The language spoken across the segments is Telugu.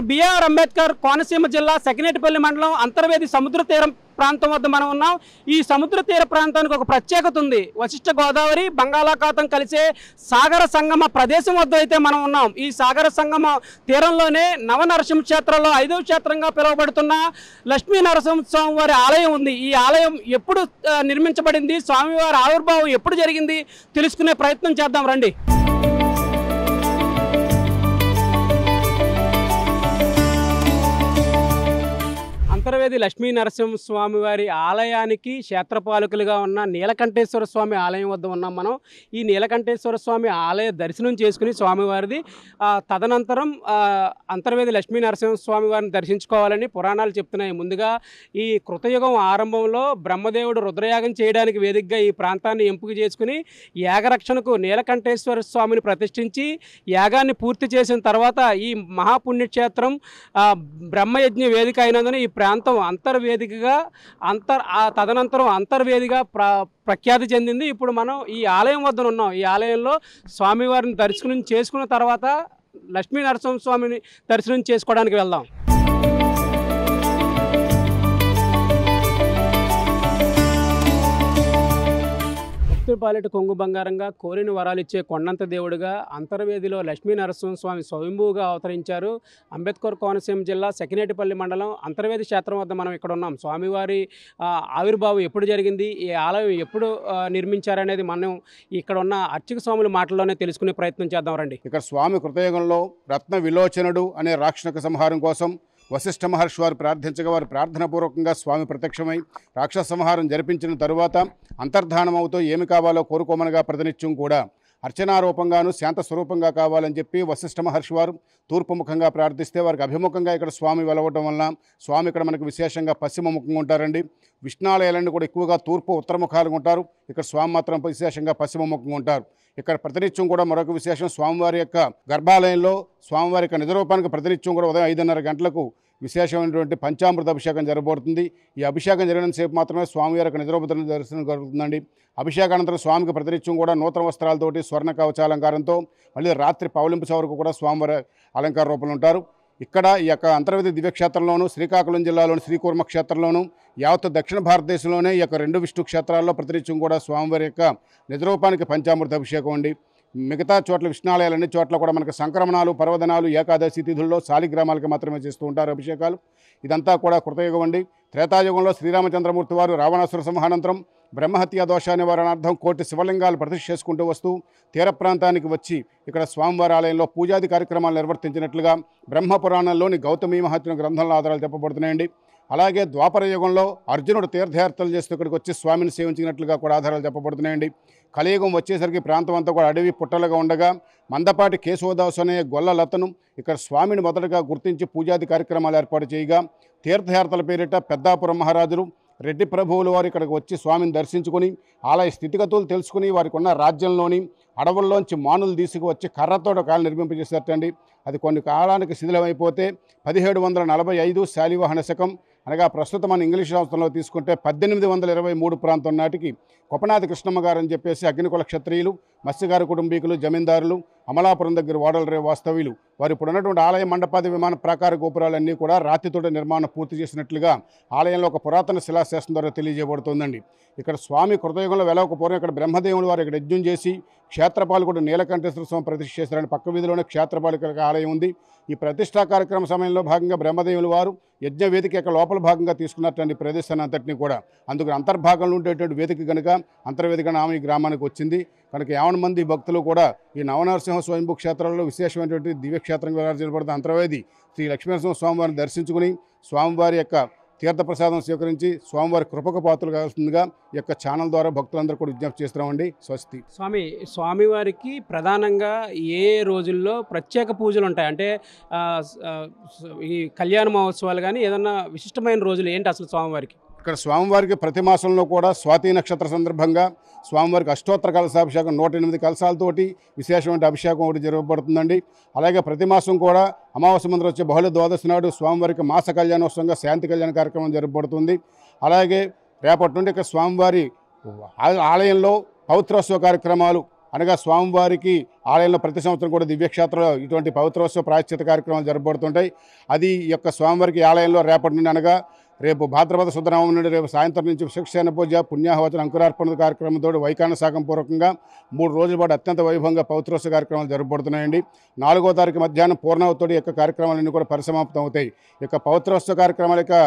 బిఆర్ అంబేద్కర్ కోనసీమ జిల్లా సెకినేటిపల్లి మండలం అంతర్వేది సముద్ర తీరం ప్రాంతం వద్ద మనం ఉన్నాం. ఈ సముద్ర తీర ప్రాంతానికి ఒక ప్రత్యేకత ఉంది. వశిష్ఠ గోదావరి బంగాళాఖాతం కలిసే సాగర సంగమ ప్రదేశం వద్ద అయితే మనం ఉన్నాం. ఈ సాగర సంగమ తీరంలోనే నవనరసింహ క్షేత్రంలో 5వ క్షేత్రంగా పిలువబడుతున్న లక్ష్మీ నరసింహస్వామి వారి ఆలయం ఉంది. ఈ ఆలయం ఎప్పుడు నిర్మించబడింది, స్వామివారి ఆవిర్భావం ఎప్పుడు జరిగింది తెలుసుకునే ప్రయత్నం చేద్దాం రండి. అంతర్వేది లక్ష్మీ నరసింహస్వామి వారి ఆలయానికి క్షేత్రపాలకులుగా ఉన్న నీలకంఠేశ్వర స్వామి ఆలయం వద్ద ఉన్నాం మనం. ఈ నీలకంఠేశ్వర స్వామి ఆలయ దర్శనం చేసుకుని స్వామివారిది తదనంతరం అంతర్వేది లక్ష్మీ నరసింహస్వామి వారిని దర్శించుకోవాలని పురాణాలు చెప్తున్నాయి. ముందుగా ఈ కృతయుగం ఆరంభంలో బ్రహ్మదేవుడు రుద్రయాగం చేయడానికి వేదికగా ఈ ప్రాంతాన్ని ఎంపిక చేసుకుని యాగరక్షణకు నీలకంఠేశ్వర స్వామిని ప్రతిష్ఠించి యాగాన్ని పూర్తి చేసిన తర్వాత ఈ మహాపుణ్యక్షేత్రం బ్రహ్మయజ్ఞ వేదిక అయినందున ఈ ప్రాంతం అంతర్వేదికగా తదనంతరం అంతర్వేదిగా ప్రఖ్యాతి చెందింది. ఇప్పుడు మనం ఈ ఆలయం వద్ద ఉన్నాం. ఈ ఆలయంలో స్వామివారిని దర్శనం చేసుకున్న తర్వాత లక్ష్మీ నరసింహస్వామిని దర్శనం చేసుకోవడానికి వెళ్దాం. పాలిట కొంగు బంగారంగా కోరిన వరాలు ఇచ్చే కొండంత దేవుడిగా అంతర్వేదిలో లక్ష్మీ నరసింహస్వామి స్వయంభూగా అవతరించారు. అంబేద్కర్ కోనసీమ జిల్లా సెకినేటిపల్లి మండలం అంతర్వేది క్షేత్రం వద్ద మనం ఇక్కడ ఉన్నాం. స్వామివారి ఆవిర్భావం ఎప్పుడు జరిగింది, ఈ ఆలయం ఎప్పుడు నిర్మించారనేది మనం ఇక్కడ ఉన్న అర్చక స్వాముల మాటల్లోనే తెలుసుకునే ప్రయత్నం చేద్దాం రండి. ఇక్కడ స్వామి కృతయుగంలో రత్న విలోచనుడు అనే రాక్షస సంహారం కోసం వశిష్ఠ మహర్షి వారు ప్రార్థించగా వారు ప్రార్థనాపూర్వకంగా స్వామి ప్రత్యక్షమై రాక్షస సంహారం జరిపించిన తరువాత అంతర్ధానమవుతూ ఏమి కావాలో కోరుకోమనగా ప్రతినిత్యం కూడా అర్చనారూపంగాను శాంత స్వరూపంగా కావాలని చెప్పి వశిష్ఠ మహర్షి వారు తూర్పుముఖంగా ప్రార్థిస్తే వారికి అభిముఖంగా ఇక్కడ స్వామి వెలవటం వలన స్వామి ఇక్కడ మనకు విశేషంగా పశ్చిమముఖంగా ఉంటారండి. విష్ణాలయాలన్నీ కూడా ఎక్కువగా తూర్పు ఉత్తరముఖాలుగా ఉంటారు. ఇక్కడ స్వామి మాత్రం విశేషంగా పశ్చిమముఖంగా ఉంటారు. ఇక్కడ ప్రతినిత్యం కూడా మరొక విశేషం, స్వామివారి యొక్క గర్భాలయంలో స్వామివారి యొక్క నిజరూపానికి ప్రతినిత్యం కూడా ఉదయం 5:30 గంటలకు విశేషమైనటువంటి పంచామృత అభిషేకం జరగబోతుంది. ఈ అభిషేకం జరిగిన సేపు మాత్రమే స్వామివారి యొక్క నిజరూప దర్శనం జరుగుతుందండి. అభిషేకానంతరం స్వామికి ప్రతినిత్యం కూడా నూతన వస్త్రాలతోటి స్వర్ణ కవచాలంకారంతో మళ్ళీ రాత్రి పౌలింపు వరకు కూడా స్వామివారి అలంకార రూపంలో ఉంటారు. ఇక్కడ ఈ యొక్క అంతర్వేది దివ్యక్షేత్రంలోను శ్రీకాకుళం జిల్లాలోని శ్రీకూర్మ క్షేత్రంలోను యావత్ దక్షిణ భారతదేశంలోనే ఈ యొక్క 2 విష్ణు క్షేత్రాల్లో ప్రతినిత్యం కూడా స్వామివారి యొక్క నిజరూపానికి పంచామృత అభిషేకం అండి. మిగతా చోట్ల విష్ణాలయాలన్ని చోట్ల కూడా మనకు సంక్రమణాలు, పర్వదనాలు, ఏకాదశి తిథుల్లో శాలిగ్రామాలకి మాత్రమే చేస్తూ ఉంటారు అభిషేకాలు. ఇదంతా కూడా కృతయుగం అండి. త్రేతాయుగంలో శ్రీరామచంద్రమూర్తి వారు రావణాసుర సంహానంతరం బ్రహ్మహత్యా దోష నివారణార్థం 1 కోటి శివలింగాలు ప్రతిష్ఠ చేసుకుంటూ వస్తూ తీర ప్రాంతానికి వచ్చి ఇక్కడ స్వామివారి ఆలయంలో పూజాది కార్యక్రమాలు నిర్వర్తించినట్లుగా బ్రహ్మపురాణంలోని గౌతమి మహత్యం గ్రంథంలో ఆధారాలు చెప్పబడుతున్నాయండి. అలాగే ద్వాపర యుగంలో అర్జునుడు తీర్థయాత్రలు చేస్తూ ఇక్కడికి వచ్చి స్వామిని సేవించినట్లుగా కూడా ఆధారాలు చెప్పబడుతున్నాయండి. కలియుగం వచ్చేసరికి ప్రాంతం అంతా కూడా అడవి పుట్టలుగా ఉండగా మందపాటి కేశవదాసు అనే గొల్లలతను ఇక్కడ స్వామిని మొదటగా గుర్తించి పూజాది కార్యక్రమాలు ఏర్పాటు చేయగా తీర్థయాత్రల పేరిట పెద్దాపురం మహారాజులు రెడ్డి ప్రభువులు వారు ఇక్కడికి వచ్చి స్వామిని దర్శించుకుని ఆలయ స్థితిగతులు తెలుసుకుని వారికి ఉన్న రాజ్యంలోని అడవుల్లోంచి మానులు తీసుకువచ్చి కర్రతో కాలం నిర్మింపజేసేటండి. అది కొన్ని కాలానికి శిథిలమైపోతే 1745 శాలివాహన శకం అనగా ప్రస్తుతం మన ఇంగ్లీష్ సంవత్సరంలో తీసుకుంటే 1823 ప్రాంతం నాటికి కొపనాథ కృష్ణమ్మ గారు అని చెప్పేసి అగ్నికుల క్షత్రియులు, మత్స్యగారి కుటుంబీకులు, జమీందారులు, అమలాపురం దగ్గర వాడలరే వాస్తవ్యులు వారు ఇప్పుడు ఉన్నటువంటి ఆలయ మండపాది విమాన ప్రాకార గోపురాలన్నీ కూడా రాతితోటి నిర్మాణం పూర్తి చేసినట్లుగా ఆలయంలో ఒక పురాతన శిలాశాసనం ద్వారా తెలియజేయబడుతుందండి. ఇక్కడ స్వామి కృతయుగంలో వెలవకపోవడం ఇక్కడ బ్రహ్మదేవుని వారు ఇక్కడ యజ్ఞం చేసి క్షేత్రపాలకుడు నీలకంఠేశ్వర స్వామి ప్రతిష్ఠ చేశారని పక్క వీధిలోనే క్షేత్రపాలకుల ఆలయం ఉంది. ఈ ప్రతిష్టా కార్యక్రమ సమయంలో భాగంగా బ్రహ్మదేవులు వారు యజ్ఞ వేదిక యొక్క లోపల భాగంగా తీసుకున్నటువంటి ప్రదేశాన్ని అంతటినీ కూడా అందుకు అంతర్భాగంలో ఉండేటువంటి వేదిక కనుక అంతర్వేదిక నామ ఈ గ్రామానికి వచ్చింది కనుక 50 మంది భక్తులు కూడా ఈ నవనరసింహ స్వయంభూ క్షేత్రంలో విశేషమైనటువంటి దివ్యక్షేత్రంగా విరాజిల్లబడుతున్న అంతర్వేది శ్రీ లక్ష్మీనరసింహ స్వామివారిని దర్శించుకుని స్వామివారి యొక్క తీర్థప్రసాదం స్వీకరించి స్వామివారి కృపకు పాత్రలు కావాల్సిందిగా ఈ యొక్క ఛానల్ ద్వారా భక్తులందరూ కూడా విజ్ఞప్తి చేస్తున్నామండి. స్వస్తి. స్వామివారికి ప్రధానంగా ఏ రోజుల్లో ప్రత్యేక పూజలు ఉంటాయి అంటే ఈ కళ్యాణ మహోత్సవాలు కానీ ఏదన్నా విశిష్టమైన రోజులు ఏంటి అసలు స్వామివారికి? ఇక్కడ స్వామివారికి ప్రతి మాసంలో కూడా స్వాతి నక్షత్ర సందర్భంగా స్వామివారికి అష్టోత్తర కలశాభిషేకం 108 కలశాలతోటి విశేషమైన అభిషేకం ఒకటి జరగబడుతుందండి. అలాగే ప్రతి మాసం కూడా అమావాస్య ముందర వచ్చే బహుళ ద్వాదశి నాడు స్వామివారికి మాస కళ్యాణోత్సవంగా శాంతి కళ్యాణ కార్యక్రమం జరగబడుతుంది. అలాగే రేపటి నుండి ఇక్కడ స్వామివారి ఆలయంలో పవిత్రోత్సవ కార్యక్రమాలు అనగా స్వామివారికి ఆలయంలో ప్రతి సంవత్సరం కూడా దివ్యక్షేత్రంలో ఇటువంటి పవిత్రోత్సవ ప్రాయశ్చిత కార్యక్రమాలు జరపబడుతుంటాయి. అది ఈ యొక్క స్వామివారికి ఆలయంలో రేపటి నుండి అనగా రేపు భాద్రపద శుద్ధనామం నుండి రేపు సాయంత్రం నుంచి శిక్షణ పూజ పుణ్యాహవచన అంకురార్పణ కార్యక్రమంతో వైకాన శాఖం పూర్వకంగా 3 రోజుల పాటు అత్యంత వైభవంగా పవిత్రోత్సవ కార్యక్రమాలు జరపబడుతున్నాయండి. 4వ తారీఖు మధ్యాహ్నం పూర్ణావతితోటి యొక్క కార్యక్రమాలన్నీ కూడా పరిసమాప్తం అవుతాయి. ఇక పవిత్రోత్సవ కార్యక్రమాల యొక్క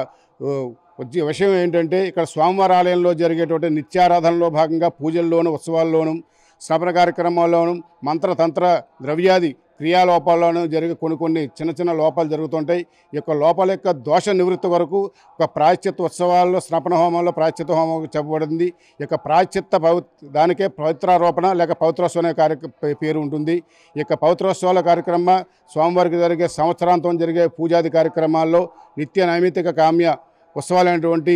విషయం ఏంటంటే ఇక్కడ స్వామివారి ఆలయంలో జరిగేటువంటి నిత్యారాధనలో భాగంగా పూజల్లోనూ ఉత్సవాల్లోనూ స్నాపన కార్యక్రమాల్లోనూ మంత్రతంత్ర ద్రవ్యాది క్రియాలోపాల్లోనూ జరిగే కొన్ని చిన్న లోపాలు జరుగుతుంటాయి. ఈ యొక్క లోపాల యొక్క దోష నివృత్తి వరకు ఒక ప్రాయశ్చిత్త ఉత్సవాల్లో స్నాపన హోమంలో ప్రాయశ్చిత్త హోమం చెప్పబడింది. ఈ యొక్క ప్రాయశ్చిత్త దానికే పవిత్రారోపణ లేక పవిత్రోత్సవం అనే పేరు ఉంటుంది. ఈ యొక్క పవిత్రోత్సవాల కార్యక్రమం స్వామివారికి జరిగే సంవత్సరాంతం జరిగే పూజాది కార్యక్రమాల్లో నిత్య నైమిత్తిక కామ్య ఉత్సవాలైనటువంటి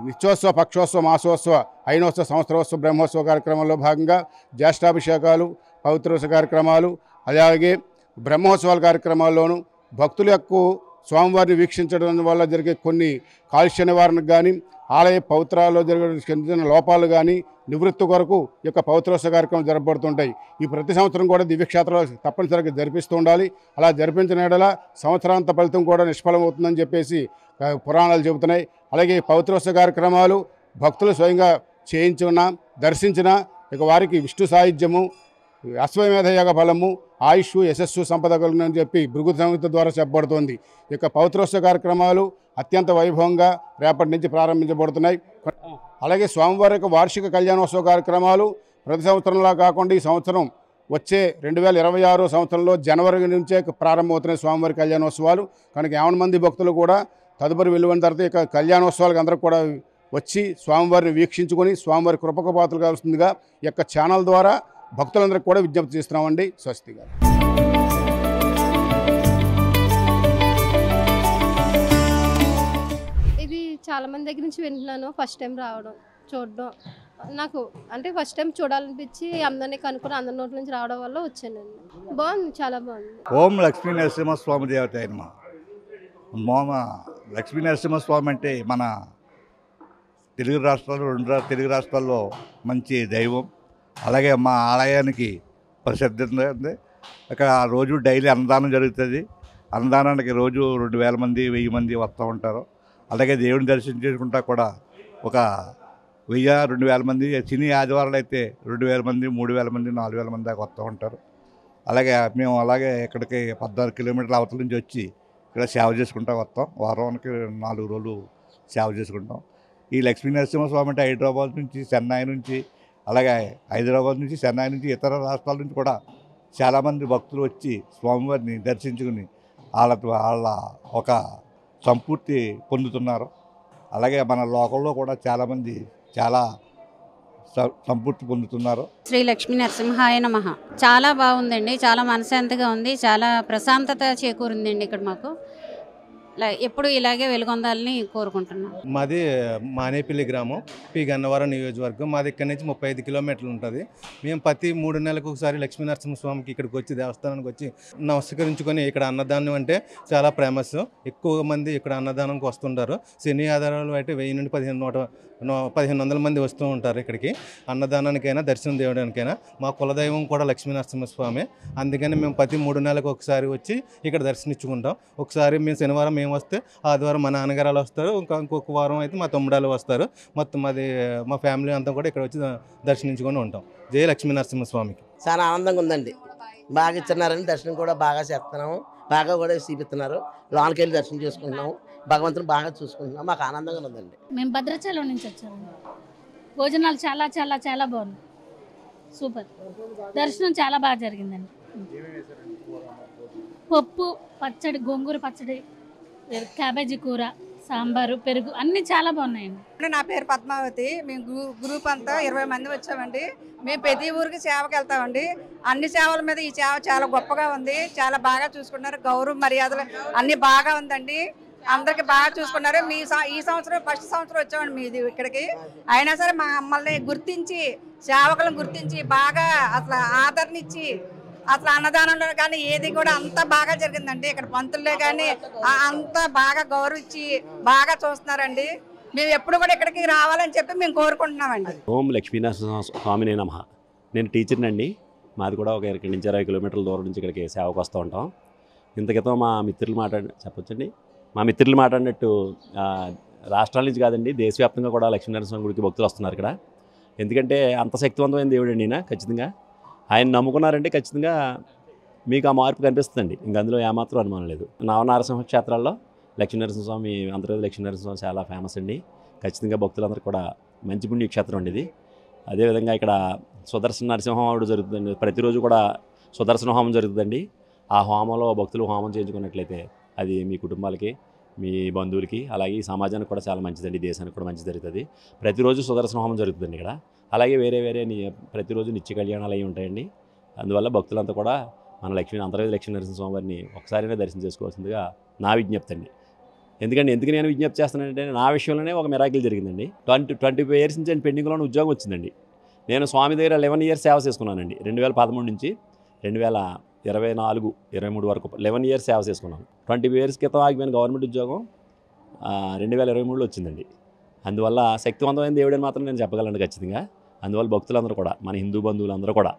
నిత్యోత్సవ పక్షోత్సవ మాసోత్సవ అయినోత్సవ సంవత్సరోత్సవ బ్రహ్మోత్సవ కార్యక్రమాల్లో భాగంగా జ్యేష్ఠాభిషేకాలు పవిత్రోత్సవ కార్యక్రమాలు అలాగే బ్రహ్మోత్సవాల కార్యక్రమాల్లోనూ భక్తుల యొక్క స్వామివారిని వీక్షించడం వల్ల జరిగే కొన్ని కాలుష్య నివారణకు కానీ ఆలయ పవిత్రాల్లో జరిగే చిన్న లోపాలు కానీ నివృత్తి కొరకు ఈ యొక్క పవిత్రోత్సవ కార్యక్రమం జరపబడుతుంటాయి. ఈ ప్రతి సంవత్సరం కూడా దివ్యక్షేత్రాలు తప్పనిసరిగా జరిపిస్తూ ఉండాలి. అలా జరిపించిన యెడల సంవత్సరాంత ఫలితం కూడా నిష్ఫలమవుతుందని చెప్పేసి పురాణాలు చెబుతున్నాయి. అలాగే పవిత్రోత్సవ కార్యక్రమాలు భక్తులు స్వయంగా చేయించున్నా దర్శించిన ఇక వారికి విష్ణు సాయుధ్యము అశ్వమేధ యాగ ఫలము ఆయుష్ యశస్సు సంపద కలుగునని చెప్పి భృగు సంహిత ద్వారా చెప్పబడుతోంది. ఇక పవిత్రోత్సవ కార్యక్రమాలు అత్యంత వైభవంగా రేపటి నుంచి ప్రారంభించబడుతున్నాయి. అలాగే స్వామివారి యొక్క వార్షిక కళ్యాణోత్సవ కార్యక్రమాలు ప్రతి సంవత్సరంలా కాకుండా ఈ సంవత్సరం వచ్చే 2026 సంవత్సరంలో జనవరి నుంచే ప్రారంభమవుతున్నాయి స్వామివారి కళ్యాణోత్సవాలు. కనుక 50 మంది భక్తులు కూడా తదుపరి వెలువడిన తర్వాత ఇక కళ్యాణోత్సవాలకు అందరూ కూడా వచ్చి స్వామివారిని వీక్షించుకొని స్వామివారి కృపకు పాత్రలు కావాల్సిందిగా ఈ యొక్క ఛానల్ ద్వారా భక్తులందరికీ కూడా విజ్ఞప్తి చేస్తున్నామండి. స్వస్తి గారు. ఇది చాలా మంది దగ్గర నుంచి వింటున్నాను. ఫస్ట్ టైం రావడం చూడడం నాకు అంటే ఫస్ట్ టైం చూడాలనిపించి అందరినీ కనుక్కొని అందరి నోట్ల నుంచి రావడం వల్ల వచ్చానండి. బాగుంది, చాలా బాగుంది. ఓం లక్ష్మీ నరసింహస్వామి దేవత అయిన మోమ లక్ష్మీ నరసింహస్వామి అంటే మన తెలుగు రాష్ట్రాల్లో 2 తెలుగు రాష్ట్రాల్లో మంచి దైవం. అలాగే మా ఆలయానికి ప్రసిద్ధి ఉంది. అక్కడ రోజు డైలీ అన్నదానం జరుగుతుంది. అన్నదానానికి రోజు 2000 మంది 1000 మంది వస్తూ ఉంటారు. అలాగే దేవుని దర్శనం చేసుకుంటా కూడా ఒక 1000-2000 మంది, శని ఆదివారాలు అయితే 2000 మంది 3000 మంది 4000 మంది దాకా వస్తూ ఉంటారు. అలాగే మేము ఇక్కడికి 14 కిలోమీటర్ల అవతల నుంచి వచ్చి ఇక్కడ సేవ చేసుకుంటూ వస్తాం. వారానికి 4 రోజులు సేవ చేసుకుంటాం. ఈ లక్ష్మీ నరసింహస్వామి అంటే హైదరాబాద్ నుంచి చెన్నై నుంచి అలాగే హైదరాబాద్ నుంచి చెన్నై నుంచి ఇతర రాష్ట్రాల నుంచి కూడా చాలామంది భక్తులు వచ్చి స్వామివారిని దర్శించుకుని వాళ్ళ ఒక సంపూర్తి పొందుతున్నారు. అలాగే మన లోకల్లో కూడా చాలామంది చాలా సంపూర్తి పొందుతున్నారు. శ్రీ లక్ష్మీ నరసింహాయ నమః. చాలా బాగుందండి, చాలా మనశాంతిగా ఉంది, చాలా ప్రశాంతత చేకూరిందండి ఇక్కడ మాకు. ఎప్పుడు ఇలాగే వెలుగొందాలని కోరుకుంటున్నాం. మాది మానేపల్లి గ్రామం, పి గన్నవరం నియోజకవర్గం. మాది ఇక్కడ నుంచి 35 కిలోమీటర్లు ఉంటుంది. మేము ప్రతి 3 నెలలకు ఒకసారి లక్ష్మీ నరసింహస్వామికి ఇక్కడికి వచ్చి దేవస్థానానికి వచ్చి నమస్కరించుకొని ఇక్కడ అన్నదానం అంటే చాలా ఫేమస్. ఎక్కువ మంది ఇక్కడ అన్నదానంకి వస్తుంటారు. శని ఆధారాలు అయితే 1000 నుండి 1500 మంది వస్తూ ఉంటారు ఇక్కడికి అన్నదానానికైనా దర్శనం చేయడానికైనా. మా కులదైవం కూడా లక్ష్మీ నరసింహస్వామి. అందుకని మేము ప్రతి 3 నెలలకు ఒకసారి వచ్చి ఇక్కడ దర్శనించుకుంటాం. ఒకసారి మేము శనివారం మేము వస్తే ఆదివారం మా నాన్నగారు వస్తారు, ఇంకొక వారం అయితే మా తమ్ముడాలు వస్తారు. మొత్తం మా ఫ్యామిలీ అంతా కూడా ఇక్కడ వచ్చి దర్శనించుకొని ఉంటాం. జై లక్ష్మీ నరసింహస్వామికి. చాలా ఆనందంగా ఉందండి. బాగా ఇస్తున్నారని దర్శనం కూడా బాగా చేస్తున్నాము, బాగా కూడా చూపిస్తున్నారు. లోనికి వెళ్ళి దర్శనం చేసుకుంటున్నాము, భగవంతుని బాగా చూసుకుంటున్నాం. మాకు ఆనందంగా ఉందండి. మేము భద్రాచలం నుంచి వచ్చాము. భోజనాలు చాలా చాలా చాలా బాగుంది, సూపర్. దర్శనం చాలా బాగా జరిగిందండి. పప్పు, పచ్చడి, గోంగూర పచ్చడి, క్యాబేజీ కూర, సాంబారు, పెరుగు అన్నీ చాలా బాగున్నాయండి. నా పేరు పద్మావతి. మేము గ్రూప్ అంతా 20 మంది వచ్చామండి. మేము ప్రతి ఊరికి సేవకి వెళ్తామండి. అన్ని సేవల మీద ఈ సేవ చాలా గొప్పగా ఉంది. చాలా బాగా చూసుకున్నారు. గౌరవ మర్యాదలు అన్నీ బాగా ఉందండి. అందరికి బాగా చూసుకున్నారు. ఈ సంవత్సరం ఫస్ట్ సంవత్సరం వచ్చామండి మీది ఇక్కడికి. అయినా సరే మమ్మల్ని గుర్తించి సేవకులను గుర్తించి బాగా అసలు ఆదరణ ఇచ్చి అసలు అన్నదానంలో కానీ ఏది కూడా అంత బాగా జరిగిందండి. ఇక్కడ పంతుల్లో కానీ అంతా బాగా గౌరవించి బాగా చూస్తున్నారండి. మేము ఎప్పుడు కూడా ఇక్కడికి రావాలని చెప్పి మేము కోరుకుంటున్నామండి. ఓం లక్ష్మీనరసింహ స్వామినే నమః. నేను టీచర్నండి. మాది కూడా ఒక 20 కిలోమీటర్ల దూరం నుంచి ఇక్కడికి సేవకు వస్తూ ఉంటాం. ఇంత క్రితం మా మిత్రులు మాట్లాడినట్టు రాష్ట్రాల నుంచి కాదండి, దేశవ్యాప్తంగా కూడా లక్ష్మీనరసింహ గుడికి భక్తులు వస్తున్నారు ఇక్కడ. ఎందుకంటే అంత శక్తివంతమైన దేవుడు అండి ఈయన. ఖచ్చితంగా ఆయన నమ్ముకున్నారంటే ఖచ్చితంగా మీకు ఆ మార్పు కనిపిస్తుందండి. ఇంక అందులో ఏమాత్రం అనుమానం లేదు. నవనారసింహ క్షేత్రాల్లో లక్ష్మీనరసింహస్వామి, అంతర్వేది లక్ష్మీనరసింహస్వామి చాలా ఫేమస్ అండి. ఖచ్చితంగా భక్తులందరూ కూడా మంచి పుణ్యక్షేత్రం అండి ఇది. అదేవిధంగా ఇక్కడ సుదర్శన నరసింహహోమం జరుగుతుందండి. ప్రతిరోజు కూడా సుదర్శన హోమం జరుగుతుందండి. ఆ హోమంలో భక్తులు హోమం చేయించుకున్నట్లయితే అది మీ కుటుంబాలకి, మీ బంధువులకి, అలాగే ఈ సమాజానికి కూడా చాలా మంచిదండి. దేశానికి కూడా మంచి జరుగుతుంది. ప్రతిరోజు సుదర్శన హోమం జరుగుతుందండి ఇక్కడ. అలాగే వేరే ప్రతిరోజు నిత్య కళ్యాణాలు అవి ఉంటాయండి. అందువల్ల భక్తులంతా కూడా మన అంతర్వేది లక్ష్మీనరసింహస్వామి వారిని ఒకసారినే దర్శనం చేసుకోవాల్సిందిగా నా విజ్ఞప్తి అండి. ఎందుకు నేను విజ్ఞప్తి చేస్తానంటే నా విషయంలోనే ఒక మిరాకిల్ జరిగిందండి. 25 years నుంచి నేను పెండింగ్లోనే ఉద్యోగం వచ్చిందండి. నేను స్వామి దగ్గర 11 years సేవ చేసుకున్నానండి. 2013 నుంచి 2024-23 వరకు 11 years సేవ చేసుకున్నాను. 20 years క్రితం ఆగిపోయిన గవర్నమెంట్ ఉద్యోగం 2023లో వచ్చిందండి. అందువల్ల శక్తివంతమైన దేవుడని మాత్రం నేను చెప్పగలను ఖచ్చితంగా. అందువల్ల భక్తులందరూ కూడా, మన హిందూ బంధువులందరూ కూడా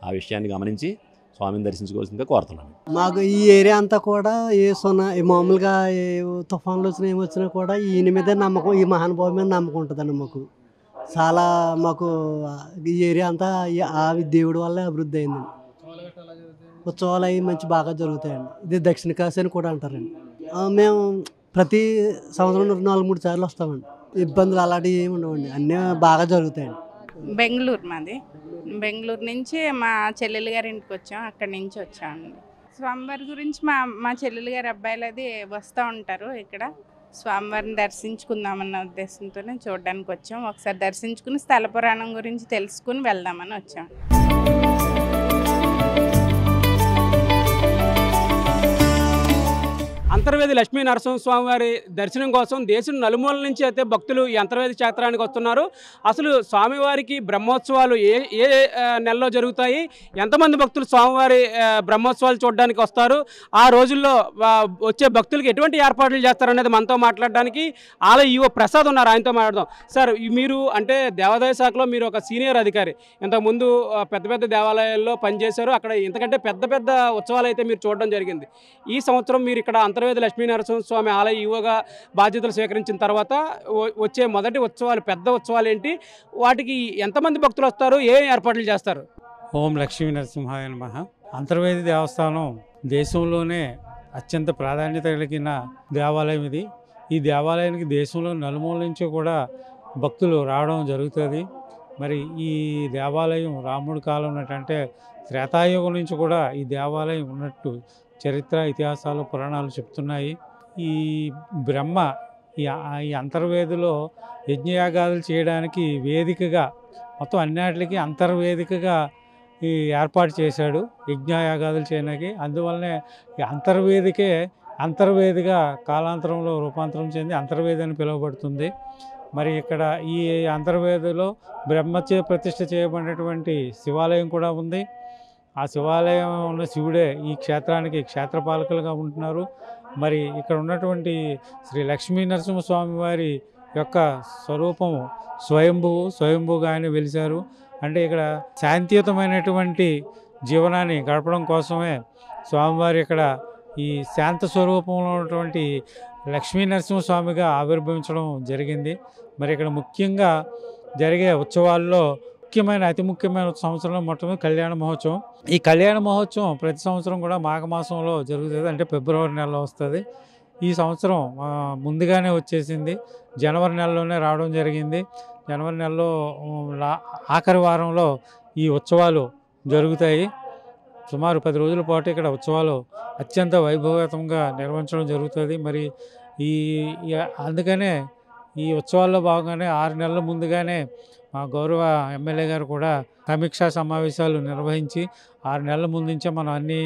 ఆ విషయాన్ని గమనించి స్వామిని దర్శించుకోవాల్సిందిగా కోరుతున్నాను. మాకు ఈ ఏరియా అంతా కూడా మామూలుగా ఏ తుఫాన్లు వచ్చినా ఏమొచ్చినా కూడా ఈయన మీదే నమ్మకం, ఈ మహానుభావం మీద నమ్మకం ఉంటుందండి. చాలా మాకు ఈ ఏరియా అంతా ఆ దేవుడి వల్లే అభివృద్ధి అయిందండి. ఉత్సవాలు అవి బాగా జరుగుతాయండి. ఇది దక్షిణ కాశీ అని కూడా అంటారండి. మేము ప్రతి సంవత్సరం 4-3 సార్లు వస్తామండి. ఇబ్బందులు అలాంటివి ఏమి ఉండవండి, అన్నీ బాగా జరుగుతాయండి. బెంగళూరు మాది. బెంగళూరు నుంచి మా చెల్లెలు గారి ఇంటికి వచ్చాం, అక్కడి నుంచి వచ్చామండి. స్వామివారి గురించి మా చెల్లెలు గారి అబ్బాయిలు అది వస్తూ ఉంటారు. ఇక్కడ స్వామివారిని దర్శించుకుందామన్న ఉద్దేశంతోనే చూడడానికి వచ్చాం. ఒకసారి దర్శించుకుని స్థల పురాణం గురించి తెలుసుకుని వెళ్దామని వచ్చాం. అంతర్వేది లక్ష్మీ నరసింహస్వామి వారి దర్శనం కోసం దేశం నలుమూల నుంచి అయితే భక్తులు ఈ అంతర్వేది క్షేత్రానికి వస్తున్నారు. అసలు స్వామివారికి బ్రహ్మోత్సవాలు ఏ నెలలో జరుగుతాయి, ఎంతమంది భక్తులు స్వామివారి బ్రహ్మోత్సవాలు చూడడానికి వస్తారు, ఆ రోజుల్లో వచ్చే భక్తులకి ఎటువంటి ఏర్పాట్లు చేస్తారనేది మనతో మాట్లాడడానికి ఆలయ ఈవో ప్రసాద్ ఉన్నారు. ఆయనతో మాట్లాడదాం. సార్, మీరు అంటే దేవాదాయ శాఖలో మీరు ఒక సీనియర్ అధికారి, ఇంతకుముందు పెద్ద పెద్ద దేవాలయాల్లో పనిచేశారు. అక్కడ ఇంతకంటే పెద్ద పెద్ద ఉత్సవాలు అయితే మీరు చూడడం జరిగింది. ఈ సంవత్సరం మీరు ఇక్కడ అంతర్వేది లక్ష్మీ నరసింహస్వామి ఆలయ ఈవోగా బాధ్యతలు స్వీకరించిన తర్వాత వచ్చే మొదటి ఉత్సవాలు, పెద్ద ఉత్సవాలు ఏంటి, వాటికి ఎంతమంది భక్తులు వస్తారు, ఏం ఏర్పాట్లు చేస్తారు? ఓం లక్ష్మీ నరసింహాయ నమః. అంతర్వేది దేవస్థానం దేశంలోనే అత్యంత ప్రాధాన్యత కలిగిన దేవాలయం ఇది. ఈ దేవాలయానికి దేశంలో నలుమూల నుంచి కూడా భక్తులు రావడం జరుగుతుంది. మరి ఈ దేవాలయం రాముడి కాలం అంటే త్రేతాయుగం నుంచి కూడా ఈ దేవాలయం ఉన్నట్టు చరిత్ర, ఇతిహాసాలు, పురాణాలు చెప్తున్నాయి. ఈ బ్రహ్మ ఈ అంతర్వేదిలో యజ్ఞయాగాదులు చేయడానికి వేదికగా, మొత్తం అన్నిటికీ అంతర్వేదికగా ఈ ఏర్పాటు చేశాడు యజ్ఞయాగాదులు చేయడానికి. అందువల్లనే ఈ అంతర్వేదిగా కాలాంతరంలో రూపాంతరం చెంది అంతర్వేది అని పిలువబడుతుంది. మరి ఇక్కడ ఈ అంతర్వేదిలో బ్రహ్మచే ప్రతిష్ఠ చేయబడినటువంటి శివాలయం కూడా ఉంది. ఆ శివాలయం ఉన్న శివుడే ఈ క్షేత్రానికి క్షేత్రపాలకులుగా ఉంటున్నారు. మరి ఇక్కడ ఉన్నటువంటి శ్రీ లక్ష్మీ నరసింహస్వామి వారి యొక్క స్వరూపము స్వయంభుగా ఆయన వెలిశారు. అంటే ఇక్కడ శాంతియుతమైనటువంటి జీవనాన్ని గడపడం కోసమే స్వామివారి ఇక్కడ ఈ శాంత స్వరూపంలో ఉన్నటువంటి లక్ష్మీ నరసింహస్వామిగా ఆవిర్భవించడం జరిగింది. మరి ఇక్కడ ముఖ్యంగా జరిగే ఉత్సవాల్లో అతి ముఖ్యమైన సంవత్సరంలో మొట్టమొదటి కళ్యాణ మహోత్సవం. ఈ కళ్యాణ మహోత్సవం ప్రతి సంవత్సరం కూడా మాఘమాసంలో జరుగుతుంది, అంటే ఫిబ్రవరి నెలలో వస్తుంది. ఈ సంవత్సరం ముందుగానే వచ్చేసింది, జనవరి నెలలోనే రావడం జరిగింది. జనవరి నెలలో ఆఖరి వారంలో ఈ ఉత్సవాలు జరుగుతాయి. సుమారు 10 రోజుల పాటు ఇక్కడ ఉత్సవాలు అత్యంత వైభవతంగా నిర్వహించడం జరుగుతుంది. మరి అందుకనే ఈ ఉత్సవాల్లో భాగంగానే 6 నెలల ముందుగానే మా గౌరవ ఎమ్మెల్యే గారు కూడా సమీక్షా సమావేశాలు నిర్వహించి 6 నెలల ముందు నుంచే మనం అన్ని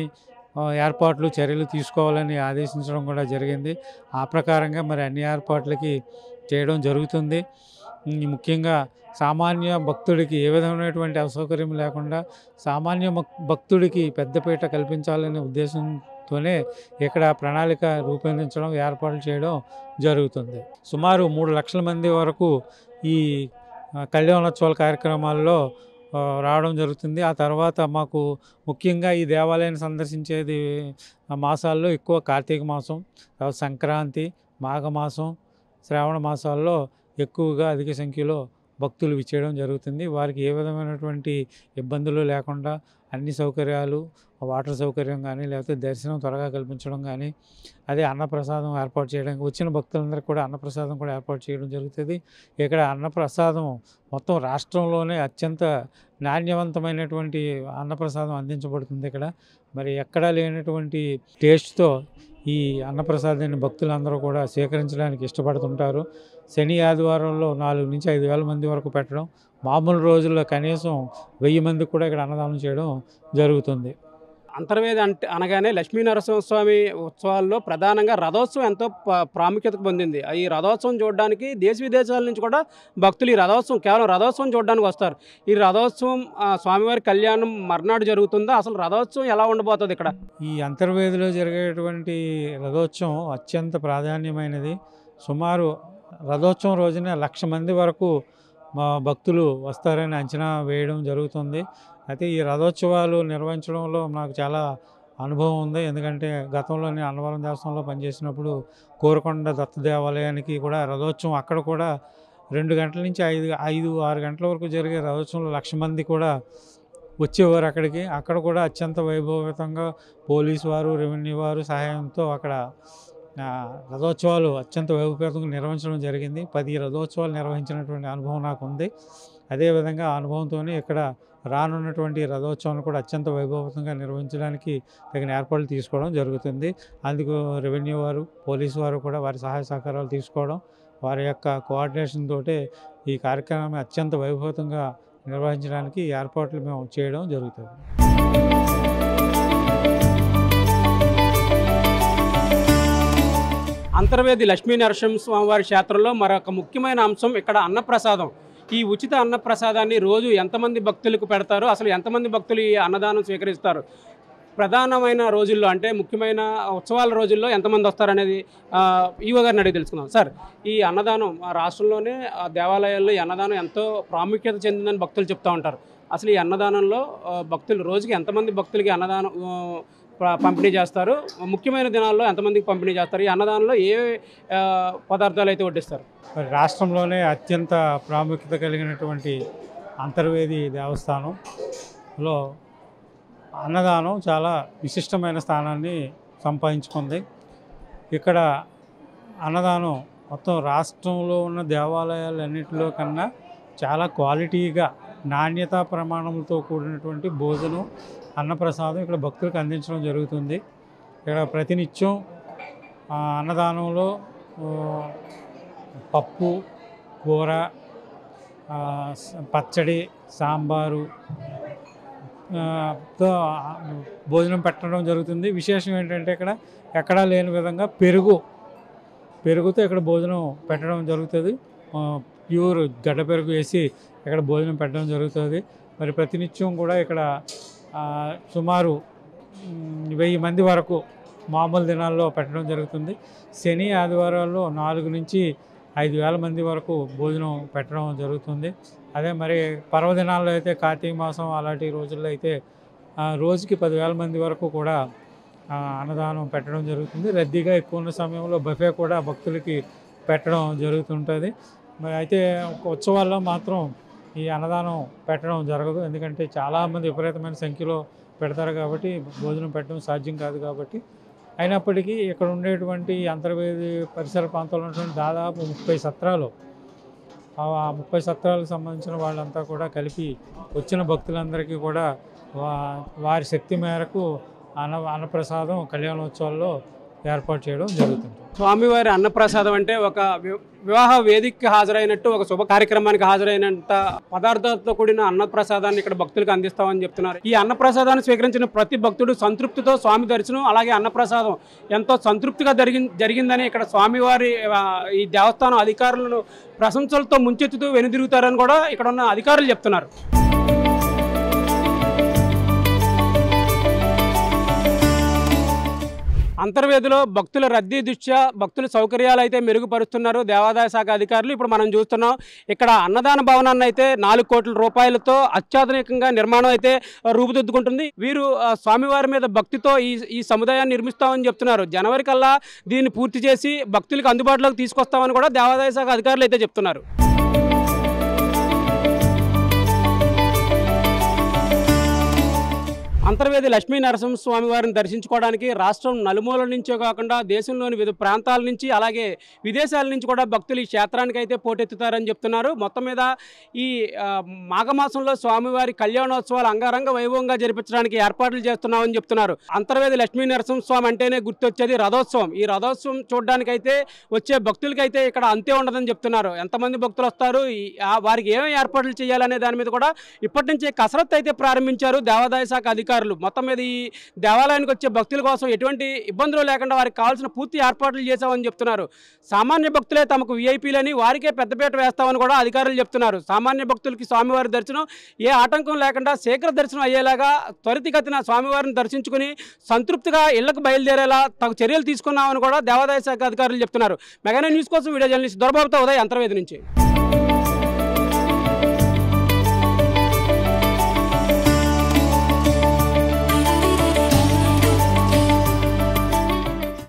ఏర్పాట్లు, చర్యలు తీసుకోవాలని ఆదేశించడం కూడా జరిగింది. ఆ ప్రకారంగా మరి అన్ని ఏర్పాట్లకి చేయడం జరుగుతుంది. ముఖ్యంగా సామాన్య భక్తుడికి ఏ విధమైనటువంటి అసౌకర్యం లేకుండా సామాన్య భక్తుడికి పెద్దపీట కల్పించాలనే ఉద్దేశంతోనే ఇక్కడ ప్రణాళిక రూపొందించడం, ఏర్పాట్లు చేయడం జరుగుతుంది. సుమారు 3 లక్షల మంది వరకు ఈ కళ్యాణోత్సవాల కార్యక్రమాల్లో రావడం జరుగుతుంది. ఆ తర్వాత మాకు ముఖ్యంగా ఈ దేవాలయాన్ని సందర్శించేది మాసాల్లో ఎక్కువ కార్తీక మాసం, తర్వాత సంక్రాంతి, మాఘమాసం, శ్రావణ మాసాల్లో ఎక్కువగా అధిక సంఖ్యలో భక్తులు విచ్చేయడం జరుగుతుంది. వారికి ఏ విధమైనటువంటి ఇబ్బందులు లేకుండా అన్ని సౌకర్యాలు, వాటర్ సౌకర్యం కానీ, లేకపోతే దర్శనం త్వరగా కల్పించడం కానీ, అదే అన్నప్రసాదం ఏర్పాటు చేయడానికి వచ్చిన భక్తులందరికీ కూడా అన్నప్రసాదం కూడా ఏర్పాటు చేయడం జరుగుతుంది. ఇక్కడ అన్నప్రసాదం మొత్తం రాష్ట్రంలోనే అత్యంత నాణ్యవంతమైనటువంటి అన్నప్రసాదం అందించబడుతుంది ఇక్కడ. మరి ఎక్కడా లేనటువంటి టేస్ట్తో ఈ అన్నప్రసాదాన్ని భక్తులందరూ కూడా స్వీకరించడానికి ఇష్టపడుతుంటారు. శని ఆదివారంలో 4 నుంచి 5 వేల మంది వరకు పెట్టడం, మామూలు రోజుల్లో కనీసం 1000 మందికి కూడా ఇక్కడ అన్నదానం చేయడం జరుగుతుంది. అంతర్వేది అనగానే లక్ష్మీనరసింహస్వామి ఉత్సవాల్లో ప్రధానంగా రథోత్సవం ఎంతో ప్రాముఖ్యత పొందింది. ఈ రథోత్సవం చూడడానికి దేశ విదేశాల నుంచి కూడా భక్తులు ఈ రథోత్సవం కేవలం రథోత్సవం చూడడానికి వస్తారు. ఈ రథోత్సవం స్వామివారి కళ్యాణం మర్నాడు జరుగుతుందా? అసలు రథోత్సవం ఎలా ఉండబోతుంది ఇక్కడ? ఈ అంతర్వేదిలో జరిగేటువంటి రథోత్సవం అత్యంత ప్రాధాన్యమైనది. సుమారు రథోత్సవం రోజున 1,00,000 మంది వరకు భక్తులు వస్తారని అంచనా వేయడం జరుగుతుంది. అయితే ఈ రథోత్సవాలు నిర్వహించడంలో నాకు చాలా అనుభవం ఉంది. ఎందుకంటే గతంలోనే అన్నవరం దేవస్థానంలో పనిచేసినప్పుడు కోరకొండ దత్త దేవాలయానికి కూడా రథోత్సవం అక్కడ కూడా 2 గంటల నుంచి 5-6 గంటల వరకు జరిగే రథోత్సవంలో 1,00,000 మంది కూడా వచ్చేవారు అక్కడికి. అక్కడ కూడా అత్యంత వైభవితంగా పోలీసు వారు, రెవెన్యూ వారు సహాయంతో అక్కడ రథోత్సవాలు అత్యంత వైభవితంగా నిర్వహించడం జరిగింది. 10 రథోత్సవాలు నిర్వహించినటువంటి అనుభవం నాకు ఉంది. అదేవిధంగా ఆ అనుభవంతోనే ఇక్కడ రానున్నటువంటి రథోత్సవాన్ని కూడా అత్యంత వైభవంగా నిర్వహించడానికి తగిన ఏర్పాట్లు తీసుకోవడం జరుగుతుంది. అందుకు రెవెన్యూ వారు, పోలీసు వారు కూడా వారి సహాయ సహకారాలు తీసుకోవడం, వారి యొక్క కోఆర్డినేషన్ తోటే ఈ కార్యక్రమాన్ని అత్యంత వైభవంగా నిర్వహించడానికి ఏర్పాట్లు మేము చేయడం జరుగుతుంది. అంతర్వేది లక్ష్మీనరసింహస్వామివారి క్షేత్రంలో మరొక ముఖ్యమైన అంశం ఇక్కడ అన్నప్రసాదం. ఈ ఉచిత అన్నప్రసాదాన్ని రోజు ఎంతమంది భక్తులకు పెడతారు? అసలు ఎంతమంది భక్తులు ఈ అన్నదానం స్వీకరిస్తారు? ప్రధానమైన రోజుల్లో అంటే ముఖ్యమైన ఉత్సవాల రోజుల్లో ఎంతమంది వస్తారనేది ఈవో గారిని అడిగి తెలుసుకుందాం. సార్, ఈ అన్నదానం రాష్ట్రంలోనే దేవాలయాల్లో ఈ అన్నదానం ఎంతో ప్రాముఖ్యత చెందిందని భక్తులు చెప్తూ ఉంటారు. అసలు ఈ అన్నదానంలో భక్తులు రోజుకి ఎంతమంది భక్తులకి అన్నదానం పంపిణీ చేస్తారు? ముఖ్యమైన దినాల్లో ఎంతమందికి పంపిణీ చేస్తారు? ఈ అన్నదానంలో ఏ పదార్థాలు అయితే వడ్డిస్తారు? మరి రాష్ట్రంలోనే అత్యంత ప్రాముఖ్యత కలిగినటువంటి అంతర్వేది దేవస్థానంలో అన్నదానం చాలా విశిష్టమైన స్థానాన్ని సంపాదించుకుంది. ఇక్కడ అన్నదానం మొత్తం రాష్ట్రంలో ఉన్న దేవాలయాలన్నింటిలో కన్నా చాలా క్వాలిటీగా నాణ్యతా ప్రమాణాలతో కూడినటువంటి భోజనం, అన్నప్రసాదం ఇక్కడ భక్తులకు అందించడం జరుగుతుంది. ఇక్కడ ప్రతినిత్యం అన్నదానంలో పప్పు, కూర, పచ్చడి, సాంబారు తో భోజనం పెట్టడం జరుగుతుంది. విశేషం ఏంటంటే ఇక్కడ ఎక్కడా లేని విధంగా పెరుగుతో ఇక్కడ భోజనం పెట్టడం జరుగుతుంది. ప్యూర్ గడ్డ పెరుగు వేసి ఇక్కడ భోజనం పెట్టడం జరుగుతుంది. మరి ప్రతినిత్యం కూడా ఇక్కడ సుమారు 1000 మంది వరకు మామూలు దినాల్లో పెట్టడం జరుగుతుంది. శని ఆదివారాల్లో 4 నుంచి 5 వేల మంది వరకు భోజనం పెట్టడం జరుగుతుంది. అదే మరి పర్వదినాల్లో అయితే కార్తీక మాసం అలాంటి రోజుల్లో అయితే రోజుకి 10,000 మంది వరకు కూడా అన్నదానం పెట్టడం జరుగుతుంది. రద్దీగా ఎక్కువ ఉన్న సమయంలో బఫే కూడా భక్తులకి పెట్టడం జరుగుతుంటుంది. మరి అయితే ఉత్సవాల్లో మాత్రం ఈ అన్నదానం పెట్టడం జరగదు. ఎందుకంటే చాలామంది విపరీతమైన సంఖ్యలో పెడతారు కాబట్టి భోజనం పెట్టడం సాధ్యం కాదు. కాబట్టి అయినప్పటికీ ఇక్కడ ఉండేటువంటి అంతర్వేది పరిసర ప్రాంతాల్లో ఉన్నటువంటి దాదాపు 30 సత్రాలు, ఆ 30 సత్రాలకు సంబంధించిన వాళ్ళంతా కూడా కలిపి వచ్చిన భక్తులందరికీ కూడా వారి శక్తి మేరకు అన్నప్రసాదం కళ్యాణోత్సవాల్లో ఏర్పాటు చేయడం జరుగుతుంది. స్వామివారి అన్నప్రసాదం అంటే ఒక వివాహ వేదికకి హాజరైనట్టు, ఒక శుభ కార్యక్రమానికి హాజరైనంత పదార్థాలతో కూడిన అన్నప్రసాదాన్ని ఇక్కడ భక్తులకు అందిస్తామని చెప్తున్నారు. ఈ అన్నప్రసాదాన్ని స్వీకరించిన ప్రతి భక్తుడు సంతృప్తితో స్వామి దర్శనం, అలాగే అన్నప్రసాదం ఎంతో సంతృప్తిగా జరిగిందని ఇక్కడ స్వామివారి ఈ దేవస్థానం అధికారులను ప్రశంసలతో ముంచెత్తుతూ వెనుదిరుగుతారని కూడా ఇక్కడ ఉన్న అధికారులు చెప్తున్నారు. అంతర్వేదిలో భక్తుల రద్దీ దృష్ట్యా భక్తుల సౌకర్యాలు అయితే మెరుగుపరుస్తున్నారు దేవాదాయ శాఖ అధికారులు. ఇప్పుడు మనం చూస్తున్నాం ఇక్కడ అన్నదాన భవనాన్ని అయితే 4 కోట్ల రూపాయలతో అత్యాధునికంగా నిర్మాణం అయితే రూపుదిద్దుకుంటుంది. వీరు స్వామివారి మీద భక్తితో ఈ సముదాయాన్ని నిర్మిస్తామని చెప్తున్నారు. జనవరి కల్లా దీన్ని పూర్తి చేసి భక్తులకు అందుబాటులోకి తీసుకొస్తామని కూడా దేవాదాయ శాఖ అధికారులు అయితే చెప్తున్నారు. అంతర్వేది లక్ష్మీ నరసింహస్వామి వారిని దర్శించుకోవడానికి రాష్ట్రం నలుమూలల నుంచే కాకుండా దేశంలోని వివిధ ప్రాంతాల నుంచి అలాగే విదేశాల నుంచి కూడా భక్తులు ఈ క్షేత్రానికి అయితే పోటెత్తుతారని చెప్తున్నారు. మొత్తం మీద ఈ మాఘమాసంలో స్వామివారి కళ్యాణోత్సవాలు అంగరంగ వైభవంగా జరిపించడానికి ఏర్పాట్లు చేస్తున్నామని చెప్తున్నారు. అంతర్వేది లక్ష్మీ నరసింహస్వామి అంటేనే గుర్తొచ్చేది రథోత్సవం. ఈ రథోత్సవం చూడడానికైతే వచ్చే భక్తులకైతే ఇక్కడ అంతే ఉండదని చెప్తున్నారు. ఎంతమంది భక్తులు వస్తారు, వారికి ఏమేమి ఏర్పాట్లు చేయాలనే దాని మీద కూడా ఇప్పటి నుంచే కసరత్తు అయితే ప్రారంభించారు దేవాదాయ శాఖ అధికారులు. మొత్తం మీద ఈ దేవాలయానికి వచ్చే భక్తుల కోసం ఎటువంటి ఇబ్బందులు లేకుండా వారికి కావాల్సిన పూర్తి ఏర్పాట్లు చేశామని చెప్తున్నారు. సామాన్య భక్తులే తమకు విఐపీలని వారికే పెద్దపీట వేస్తామని కూడా అధికారులు చెప్తున్నారు. సామాన్య భక్తులకి స్వామివారి దర్శనం ఏ ఆటంకం లేకుండా శీఘ్ర దర్శనం అయ్యేలాగా త్వరితగతిన స్వామివారిని దర్శించుకుని సంతృప్తిగా ఇళ్లకు బయలుదేరేలా తగు చర్యలు తీసుకున్నామని కూడా దేవాదాయ శాఖ అధికారులు చెప్తున్నారు. మెగా న్యూస్ కోసం వీడియో జర్నలిస్ట్ దొరబాబుతో ఉదయ్ అంతర్వేది నుంచి.